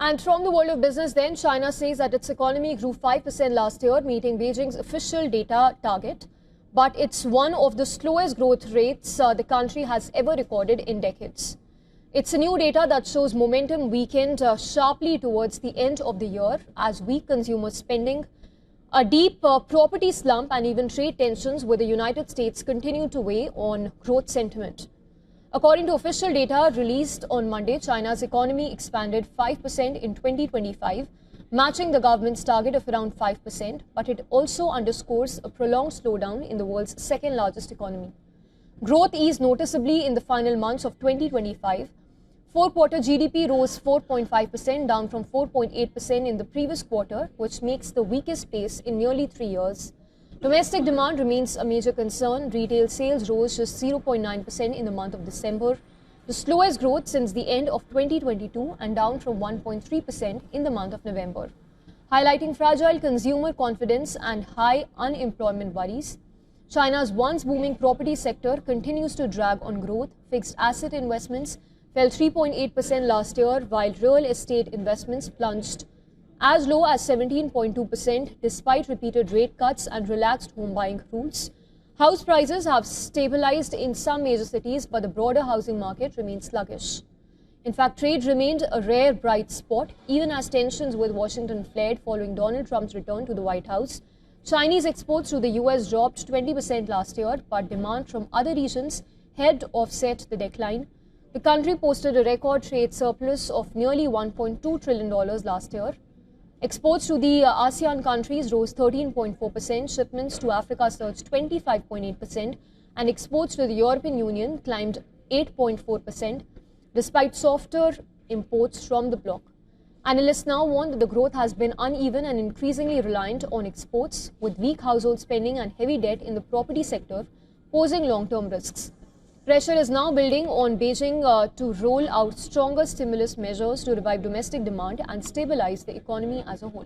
And from the world of business then, China says that its economy grew 5% last year, meeting Beijing's official data target. But it's one of the slowest growth rates the country has ever recorded in decades. It's a new data that shows momentum weakened sharply towards the end of the year as weak consumer spending, a deep property slump and even trade tensions with the United States continue to weigh on growth sentiment. According to official data released on Monday, China's economy expanded 5% in 2025, matching the government's target of around 5%, but it also underscores a prolonged slowdown in the world's second largest economy. Growth eased noticeably in the final months of 2025. Fourth-quarter GDP rose 4.5%, down from 4.8% in the previous quarter, which makes the weakest pace in nearly 3 years. Domestic demand remains a major concern. Retail sales rose just 0.9% in the month of December, the slowest growth since the end of 2022 and down from 1.3% in the month of November. Highlighting fragile consumer confidence and high unemployment worries, China's once booming property sector continues to drag on growth. Fixed asset investments fell 3.8% last year, while real estate investments plunged as low as 17.2% despite repeated rate cuts and relaxed home buying rules. House prices have stabilized in some major cities, but the broader housing market remains sluggish. In fact, trade remained a rare bright spot, even as tensions with Washington flared following Donald Trump's return to the White House. Chinese exports to the US dropped 20% last year, but demand from other regions helped offset the decline. The country posted a record trade surplus of nearly $1.2 trillion last year. Exports to the ASEAN countries rose 13.4%, shipments to Africa surged 25.8%, and exports to the European Union climbed 8.4%, despite softer imports from the bloc. Analysts now warn that the growth has been uneven and increasingly reliant on exports, with weak household spending and heavy debt in the property sector posing long-term risks. Pressure is now building on Beijing to roll out stronger stimulus measures to revive domestic demand and stabilize the economy as a whole.